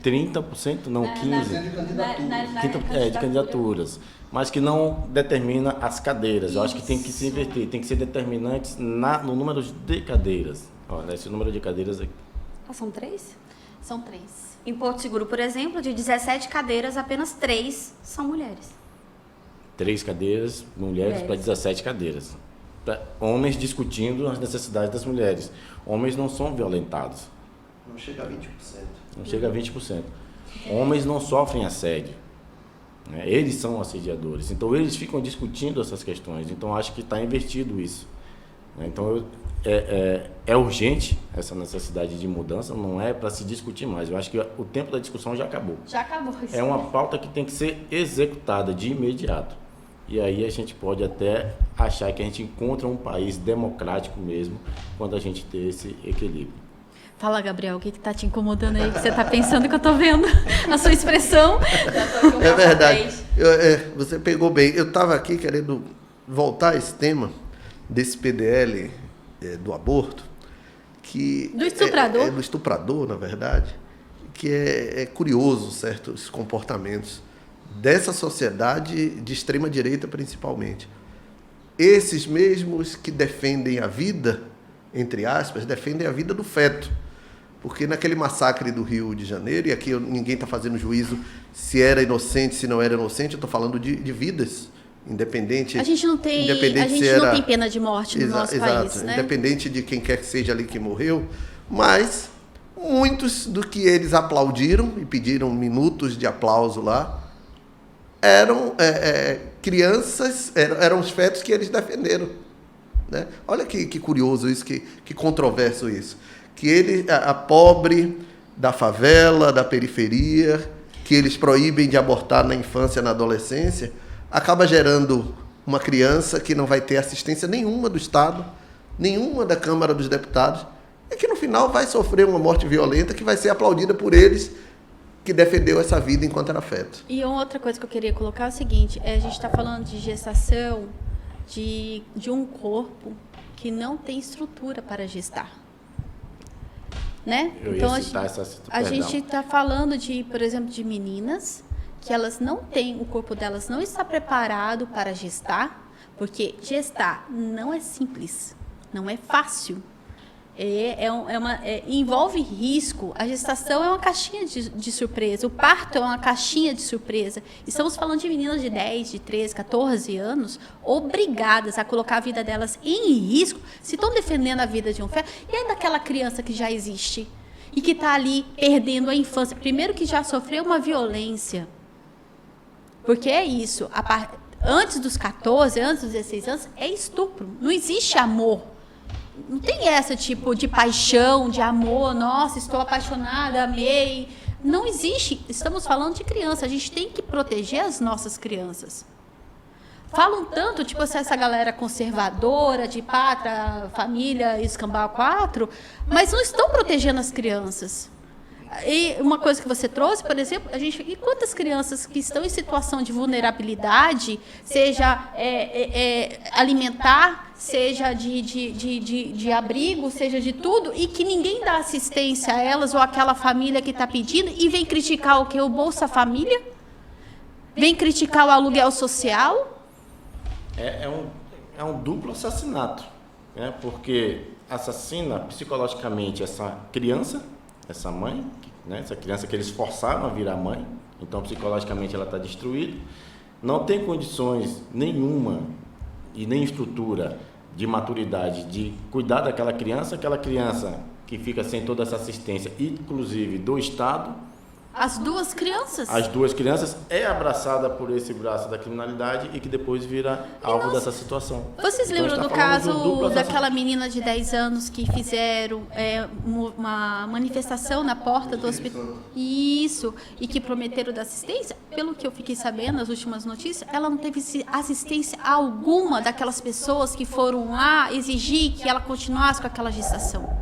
30%, não 15%, de candidaturas, mas que não determina as cadeiras. Eu acho que tem que se inverter, tem que ser determinantes no número de cadeiras. Olha, esse número de cadeiras aqui. São 3? São 3. Em Porto Seguro, por exemplo, de 17 cadeiras, apenas 3 são mulheres. 3 cadeiras, mulheres para 17 cadeiras. Homens discutindo as necessidades das mulheres. Homens não são violentados. Não chega a 20%. Não chega a 20%. Homens não sofrem assédio. Né? Eles são assediadores. Então, eles ficam discutindo essas questões. Então, acho que está invertido isso. Então, é urgente essa necessidade de mudança, não é para se discutir mais. Eu acho que o tempo da discussão já acabou. Já acabou. É uma pauta que tem que ser executada de imediato. E aí a gente pode até achar que a gente encontra um país democrático mesmo quando a gente tem esse equilíbrio. Fala, Gabriel, o que está te incomodando aí? Que você está pensando que eu estou vendo a sua expressão? É verdade. Você pegou bem. Eu estava aqui querendo voltar a esse tema desse PDL do aborto, que do estuprador? Do estuprador, na verdade, que é curioso certos comportamentos dessa sociedade de extrema direita, principalmente. Esses mesmos que defendem a vida, entre aspas, defendem a vida do feto. Porque naquele massacre do Rio de Janeiro, e aqui ninguém está fazendo juízo se era inocente, se não era inocente, eu estou falando de vidas, independente. A gente não tem pena de morte no nosso país, né? Independente de quem quer que seja ali que morreu, mas muitos do que eles aplaudiram e pediram minutos de aplauso lá eram crianças, eram os fetos que eles defenderam. Né? Olha que curioso isso, que controverso isso. Que a pobre da favela, da periferia, que eles proíbem de abortar na infância e na adolescência, acaba gerando uma criança que não vai ter assistência nenhuma do Estado, nenhuma da Câmara dos Deputados, e que no final vai sofrer uma morte violenta que vai ser aplaudida por eles, que defendeu essa vida enquanto era feto. E outra coisa que eu queria colocar é o seguinte, a gente está falando de gestação de um corpo que não tem estrutura para gestar. Né? Então, a gente está falando por exemplo, de meninas que elas não têm, o corpo delas não está preparado para gestar, porque gestar não é simples, não é fácil. Envolve risco. A gestação é uma caixinha de surpresa. O parto é uma caixinha de surpresa. Estamos falando de meninas de 10, de 13, 14 anos obrigadas a colocar a vida delas em risco, se estão defendendo a vida de um feto. E aí daquela criança que já existe e que está ali perdendo a infância. Primeiro que já sofreu uma violência. Porque é isso. antes dos 14, antes dos 16 anos, é estupro. Não existe amor. Não tem essa tipo de paixão, de amor, nossa, estou apaixonada, amei. Não existe. Estamos falando de criança. A gente tem que proteger as nossas crianças. Falam tanto, tipo, essa galera conservadora, de pátria, família, escambau 4, mas não estão protegendo as crianças. E uma coisa que você trouxe, por exemplo, e quantas crianças que estão em situação de vulnerabilidade, seja alimentar, seja de abrigo, seja de tudo, e que ninguém dá assistência a elas ou aquela família que está pedindo, e vem criticar o quê? O Bolsa Família? Vem criticar o aluguel social? É um duplo assassinato, né? Porque assassina psicologicamente essa criança, essa mãe, né? Essa criança que eles forçaram a virar mãe, então psicologicamente ela está destruída, não tem condições nenhuma e nem estrutura de maturidade de cuidar daquela criança que fica sem toda essa assistência, inclusive do Estado. As duas crianças é abraçada por esse braço da criminalidade e que depois vira alvo dessa situação. Vocês lembram do caso daquela menina de 10 anos que fizeram uma manifestação na porta do hospital? Isso, e que prometeram da assistência? Pelo que eu fiquei sabendo nas últimas notícias, ela não teve assistência alguma daquelas pessoas que foram lá exigir que ela continuasse com aquela gestação.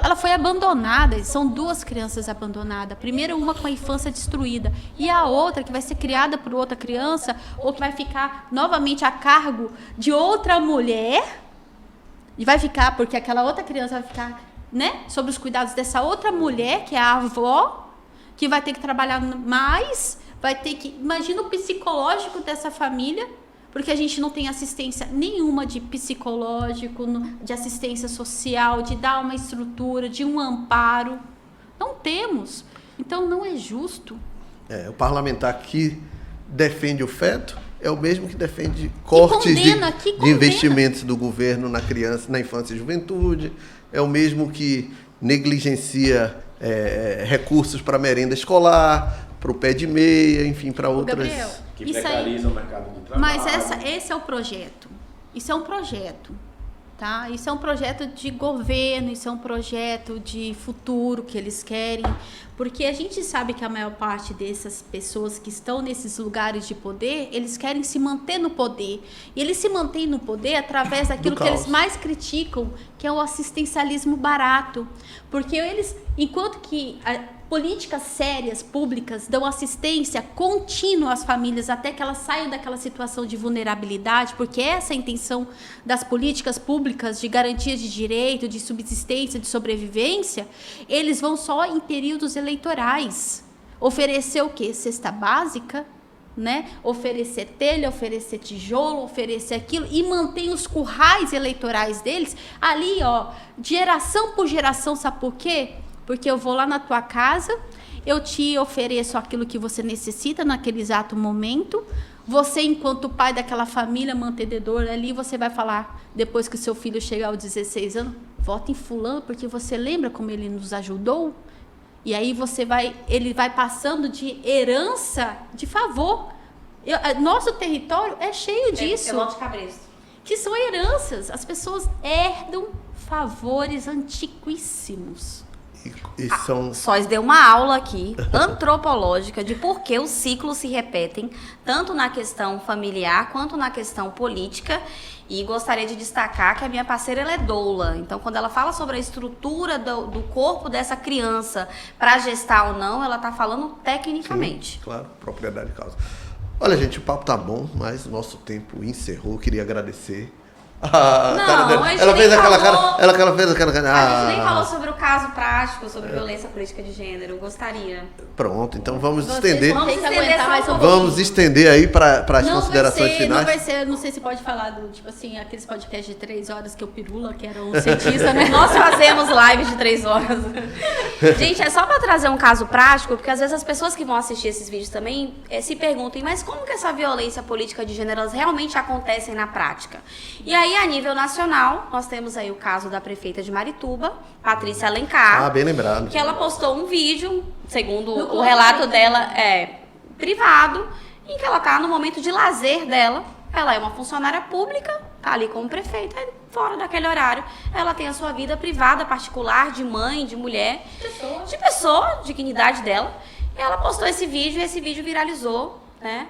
Ela foi abandonada, são duas crianças abandonadas. Primeiro, uma com a infância destruída, e a outra que vai ser criada por outra criança, ou que vai ficar novamente a cargo de outra mulher, e vai ficar, porque aquela outra criança vai ficar, né, sob os cuidados dessa outra mulher, que é a avó, que vai ter que trabalhar mais, vai ter que... Imagina o psicológico dessa família, porque a gente não tem assistência nenhuma de psicológico, de assistência social, de dar uma estrutura, de um amparo. Não temos. Então, não é justo. O parlamentar que defende o feto é o mesmo que defende cortes de investimentos do governo na criança, na infância e juventude, é o mesmo que negligencia recursos para merenda escolar, para o pé de meia, enfim, para outras... Gabriel, que precariza o mercado de trabalho. Mas esse é o projeto. Isso é um projeto, tá? Isso é um projeto de governo, isso é um projeto de futuro que eles querem, porque a gente sabe que a maior parte dessas pessoas que estão nesses lugares de poder, eles querem se manter no poder. E eles se mantêm no poder através daquilo que eles mais criticam, que é o assistencialismo barato. Porque eles, enquanto que políticas sérias, públicas, dão assistência contínua às famílias até que elas saiam daquela situação de vulnerabilidade, porque essa é a intenção das políticas públicas de garantia de direito, de subsistência, de sobrevivência, eles vão só em períodos eleitorais. Oferecer o quê? Cesta básica, né? Oferecer telha, oferecer tijolo, oferecer aquilo, e mantém os currais eleitorais deles ali, ó, geração por geração. Sabe por quê? Porque eu vou lá na tua casa, eu te ofereço aquilo que você necessita naquele exato momento. Você, enquanto pai daquela família, mantenedor ali, você vai falar, depois que o seu filho chegar aos 16 anos, vota em fulano, porque você lembra como ele nos ajudou? E aí ele vai passando de herança de favor. Nosso território é cheio disso. Que são heranças. As pessoas herdam favores antiquíssimos. Sóis deu uma aula aqui, antropológica, de por que os ciclos se repetem, tanto na questão familiar quanto na questão política. E gostaria de destacar que a minha parceira, ela é doula. Então, quando ela fala sobre a estrutura do corpo dessa criança para gestar ou não, ela está falando tecnicamente. Sim, claro, propriedade de causa. Olha, gente, o papo tá bom, mas o nosso tempo encerrou. Queria agradecer. Ela fez aquela cara. Ela fez aquela cara. A gente nem falou sobre o caso prático, sobre violência política de gênero. Eu gostaria. Pronto, então vamos estender. Vamos estender aí para as considerações finais. Não vai ser, não sei se pode falar do, tipo assim, aqueles podcasts de 3 horas que eu pirula, que era um cientista, né? Nós fazemos lives de 3 horas. Gente, é só para trazer um caso prático, porque às vezes as pessoas que vão assistir esses vídeos também se perguntam, mas como que essa violência política de gênero realmente acontece na prática? E aí, a nível nacional, nós temos aí o caso da prefeita de Marituba, Patrícia Alencar. Bem lembrado. Que ela postou um vídeo, segundo o relato dela, privado, em que ela está no momento de lazer dela. Ela é uma funcionária pública, está ali como prefeita, fora daquele horário. Ela tem a sua vida privada, particular, de mãe, de mulher, de pessoa, dignidade dela. E ela postou esse vídeo e esse vídeo viralizou, né?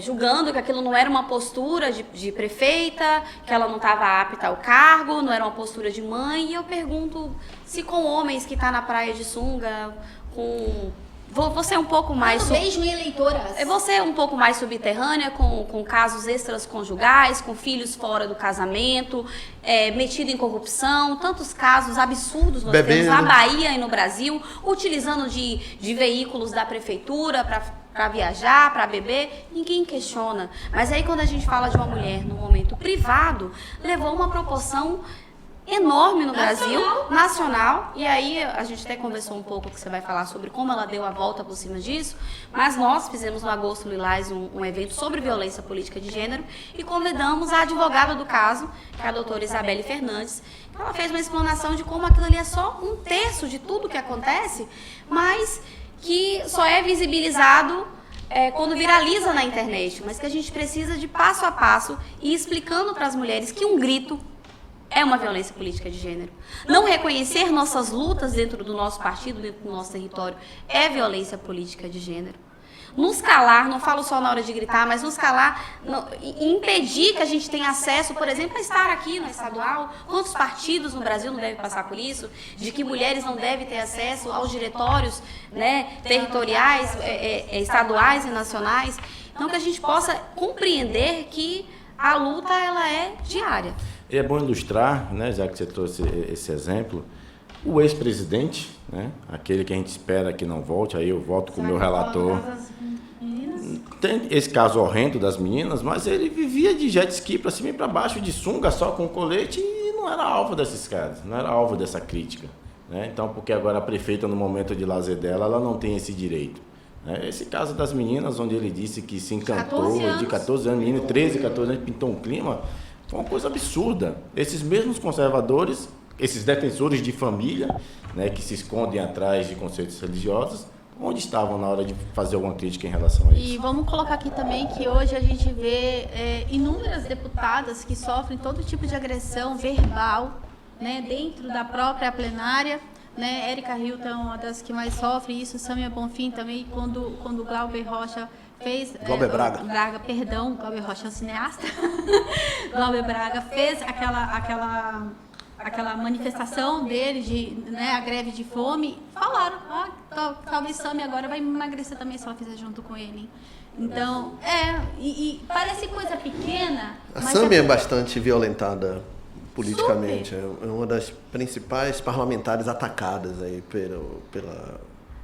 Julgando que aquilo não era uma postura de prefeita, que ela não estava apta ao cargo, não era uma postura de mãe. E eu pergunto se com homens que estão na praia de sunga, vou ser um pouco mais... Beijo em eleitoras. Vou ser um pouco mais subterrânea, com casos extras conjugais, com filhos fora do casamento, metido em corrupção, tantos casos absurdos nós temos na Bahia e no Brasil, utilizando de veículos da prefeitura para viajar, para beber, ninguém questiona. Mas aí quando a gente fala de uma mulher no momento privado, levou uma proporção enorme no Brasil, nacional, e aí a gente até conversou um pouco, que você vai falar sobre como ela deu a volta por cima disso, mas nós fizemos no Agosto Lilás um evento sobre violência política de gênero e convidamos a advogada do caso, que é a doutora Isabelle Fernandes. Ela fez uma explanação de como aquilo ali é só 1/3 de tudo que acontece, mas que só é visibilizado quando viraliza na internet, mas que a gente precisa de passo a passo e explicando para as mulheres que um grito é uma violência política de gênero. Não reconhecer nossas lutas dentro do nosso partido, dentro do nosso território, é violência política de gênero. Nos calar, não falo só na hora de gritar, mas nos calar, impedir que a gente tenha acesso, por exemplo, a estar aqui na estadual. Quantos partidos no Brasil não devem passar por isso? De que mulheres não devem ter acesso aos diretórios, né, territoriais, estaduais e nacionais. Então, que a gente possa compreender que a luta ela é diária. E é bom ilustrar, né, já que você trouxe esse exemplo, o ex-presidente, né, aquele que a gente espera que não volte, aí eu volto com o meu relator. Tem esse caso horrendo das meninas, mas ele vivia de jet ski para cima e para baixo, de sunga, só com colete, e não era alvo desses caras, não era alvo dessa crítica. Né? Então, porque agora a prefeita, no momento de lazer dela, ela não tem esse direito. Esse caso das meninas, onde ele disse que se encantou, de 14 anos, menino, 13, 14 anos, pintou um clima, foi uma coisa absurda. Esses mesmos conservadores, esses defensores de família, né, que se escondem atrás de conceitos religiosos, onde estavam na hora de fazer alguma crítica em relação a isso? E vamos colocar aqui também que hoje a gente vê inúmeras deputadas que sofrem todo tipo de agressão verbal, né, dentro da própria plenária. Né, Érica Hilton é uma das que mais sofre isso, Sâmia Bonfim também, quando o Glauber Rocha fez... Glauber Braga. Glauber Rocha é um cineasta. Glauber Braga fez aquela manifestação dele, a greve de fome, falaram, talvez Sâmia agora vai emagrecer também se ela fizer junto com ele. Então, e parece coisa pequena. A Sâmia é bastante violentada politicamente. Super. É uma das principais parlamentares atacadas aí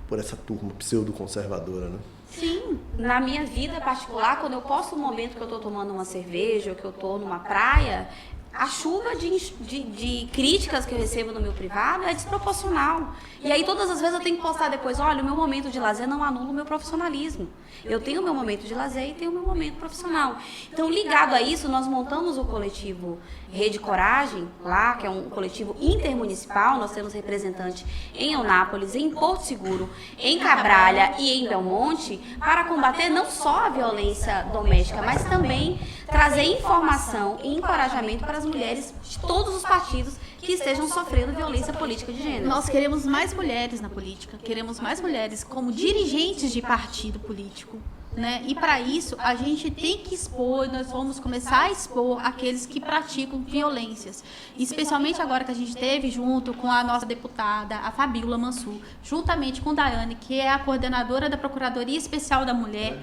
por essa turma pseudo-conservadora, né? Sim. Na minha vida particular, quando eu posto um momento que eu estou tomando uma cerveja ou que eu estou numa praia, a chuva de críticas que eu recebo no meu privado é desproporcional. E aí todas as vezes eu tenho que postar depois, olha, o meu momento de lazer não anula o meu profissionalismo. Eu tenho o meu momento de lazer e tenho o meu momento profissional. Então, ligado a isso, nós montamos o coletivo Rede Coragem, lá, que é um coletivo intermunicipal. Nós temos representante em Eunápolis, em Porto Seguro, em Cabralha e em Belmonte, para combater não só a violência doméstica, mas também trazer informação e encorajamento para as mulheres de todos os partidos que estejam sofrendo violência política de gênero. Nós queremos mais mulheres na política, queremos mais mulheres como dirigentes de partido político. Né? E para isso a gente tem que expor, nós vamos começar a expor aqueles que praticam violências, especialmente agora que a gente teve junto com a nossa deputada, a Fabíola Mansur, juntamente com Daiane, que é a coordenadora da Procuradoria Especial da Mulher.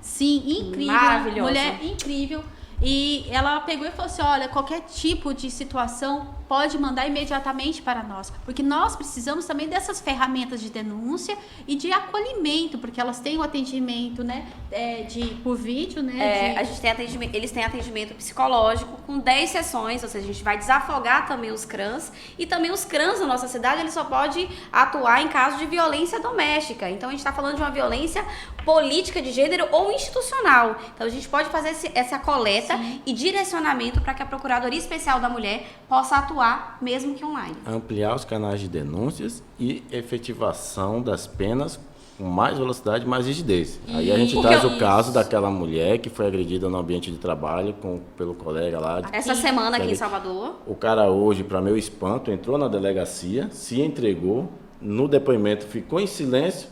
Sim, incrível, maravilhosa. Mulher incrível. E ela pegou e falou assim, olha, qualquer tipo de situação pode mandar imediatamente para nós, porque nós precisamos também dessas ferramentas de denúncia e de acolhimento, porque elas têm o atendimento, né, por vídeo, né? A gente tem atendimento, eles têm atendimento psicológico com 10 sessões, ou seja, a gente vai desafogar também os CRANs, e também os CRANs na nossa cidade, eles só podem atuar em caso de violência doméstica. Então a gente está falando de uma violência política de gênero ou institucional. Então a gente pode fazer essa coleta e direcionamento para que a Procuradoria Especial da Mulher possa atuar mesmo que online. Ampliar os canais de denúncias e efetivação das penas com mais velocidade, mais rigidez. Aí a gente traz o caso daquela mulher que foi agredida no ambiente de trabalho pelo colega lá. Essa semana aqui em Salvador. O cara hoje, para meu espanto, entrou na delegacia, se entregou, no depoimento ficou em silêncio,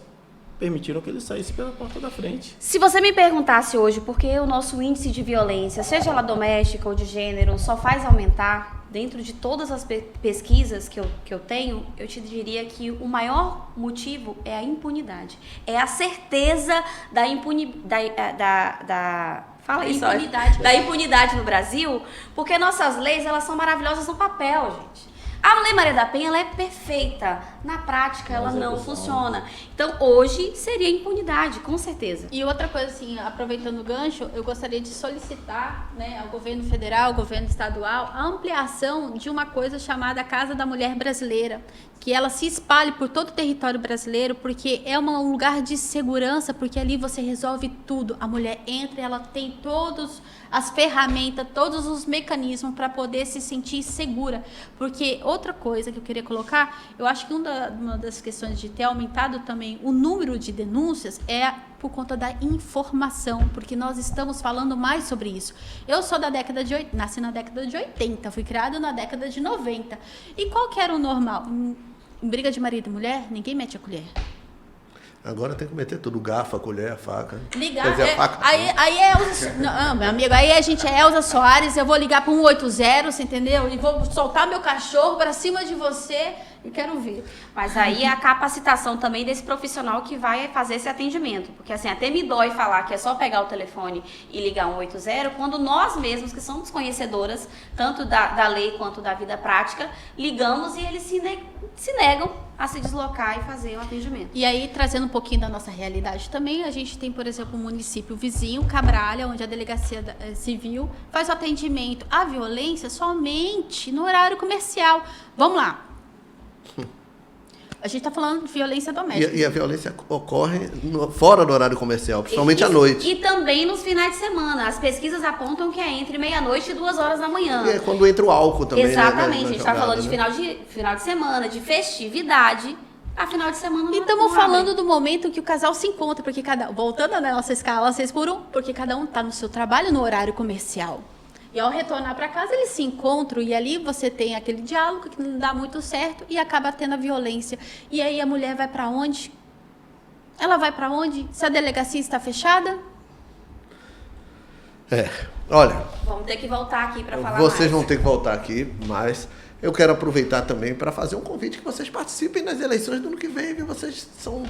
permitiram que ele saísse pela porta da frente. Se você me perguntasse hoje por que o nosso índice de violência, seja ela doméstica ou de gênero, só faz aumentar, dentro de todas as pesquisas que eu tenho, eu te diria que o maior motivo é a impunidade. É a certeza da impunidade. Fala isso, da impunidade no Brasil, porque nossas leis, elas são maravilhosas no papel, gente. A Lei Maria da Penha, ela é perfeita. Na prática, ela não funciona. Então, hoje, seria impunidade, com certeza. E outra coisa, assim, aproveitando o gancho, eu gostaria de solicitar, né, ao governo federal, ao governo estadual, a ampliação de uma coisa chamada Casa da Mulher Brasileira, que ela se espalhe por todo o território brasileiro, porque é um lugar de segurança, porque ali você resolve tudo. A mulher entra, ela tem todas as ferramentas, todos os mecanismos para poder se sentir segura. Porque outra coisa que eu queria colocar, eu acho que uma das questões de ter aumentado também o número de denúncias é por conta da informação, porque nós estamos falando mais sobre isso. Eu sou da década de 80, nasci na década de 80, fui criada na década de 90. E qual que era o normal? Em briga de marido e mulher, ninguém mete a colher. Agora tem que meter tudo, garfo, a colher, a faca. Ligar, a faca. Aí é Elza, não, meu amigo, aí a gente é Elza Soares, eu vou ligar para 180, você entendeu? E vou soltar meu cachorro para cima de você e quero ver. Mas aí é a capacitação também desse profissional que vai fazer esse atendimento. Porque assim, até me dói falar que é só pegar o telefone e ligar 180, quando nós mesmos, que somos conhecedoras, tanto da lei quanto da vida prática, ligamos e eles se negam a se deslocar e fazer o atendimento. E aí, trazendo um pouquinho da nossa realidade também, a gente tem, por exemplo, um município vizinho, Cabralha, onde a Delegacia Civil faz o atendimento à violência somente no horário comercial. Vamos lá. A gente está falando de violência doméstica. E a violência ocorre fora do horário comercial, principalmente à noite. E também nos finais de semana. As pesquisas apontam que é entre meia-noite e 2 horas da manhã. E é quando entra o álcool também. Exatamente. Né, a gente está falando de final de semana, de festividade. A final de semana não. E estamos falando do momento que o casal se encontra, porque voltando na nossa escala 6x1, porque cada um está no seu trabalho no horário comercial. E ao retornar para casa, eles se encontram e ali você tem aquele diálogo que não dá muito certo e acaba tendo a violência. E aí a mulher vai para onde? Ela vai para onde? Se a delegacia está fechada? Olha... Vamos ter que voltar aqui para falar Vocês mais. vão ter que voltar aqui, mas eu quero aproveitar também para fazer um convite que vocês participem das eleições do ano que vem, viu? Vocês são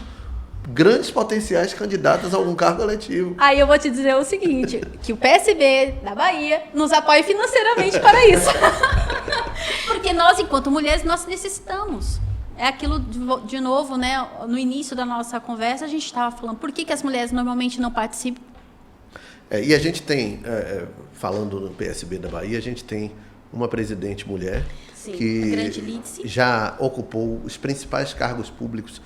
grandes potenciais candidatos a algum cargo eletivo. Aí eu vou te dizer o seguinte, que o PSB da Bahia nos apoia financeiramente para isso. Porque nós, enquanto mulheres, nós necessitamos. É aquilo, de novo, né? No início da nossa conversa, a gente estava falando, por que as mulheres normalmente não participam? E a gente tem, falando no PSB da Bahia, a gente tem uma presidente mulher. Sim, que a grande Lídice. já ocupou os principais cargos públicos,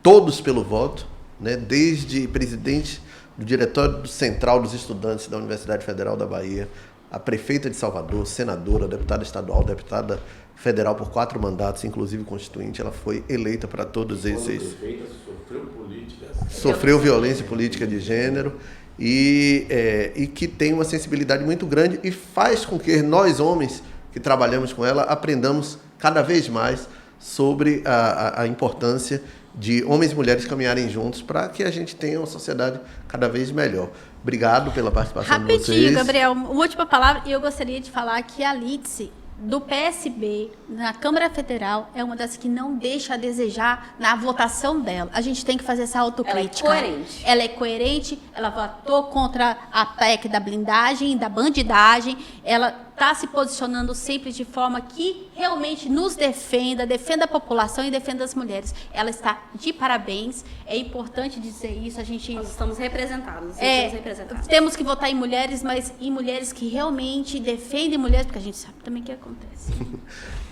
todos pelo voto, né? Desde presidente do Diretório Central dos Estudantes da Universidade Federal da Bahia, a prefeita de Salvador, senadora, deputada estadual, deputada federal por 4 mandatos, inclusive constituinte. Ela foi eleita para todos esses... Prefeita sofreu política. Sofreu violência política de gênero e que tem uma sensibilidade muito grande e faz com que nós, homens, que trabalhamos com ela, aprendamos cada vez mais sobre a importância de homens e mulheres caminharem juntos para que a gente tenha uma sociedade cada vez melhor. Obrigado pela participação de vocês. Rapidinho, Gabriel, uma última palavra. E eu gostaria de falar que a Lídice, do PSB, na Câmara Federal, é uma das que não deixa a desejar na votação dela. A gente tem que fazer essa autocrítica. Ela é coerente. Ela é coerente, ela votou contra a PEC da blindagem, da bandidagem, ela está se posicionando sempre de forma que realmente nos defenda a população e defenda as mulheres. Ela está de parabéns, é importante dizer isso, a gente... Nós estamos representados, Temos que votar em mulheres, mas em mulheres que realmente defendem mulheres, porque a gente sabe também o que acontece.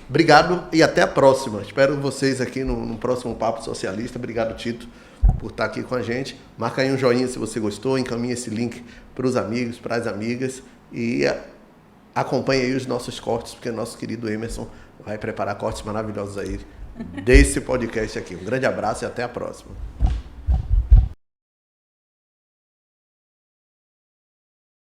Obrigado e até a próxima. Espero vocês aqui no próximo Papo Socialista. Obrigado, Tito, por estar aqui com a gente. Marca aí um joinha se você gostou, encaminha esse link para os amigos, para as amigas e acompanhe aí os nossos cortes, porque nosso querido Emerson vai preparar cortes maravilhosos aí desse podcast aqui. Um grande abraço e até a próxima.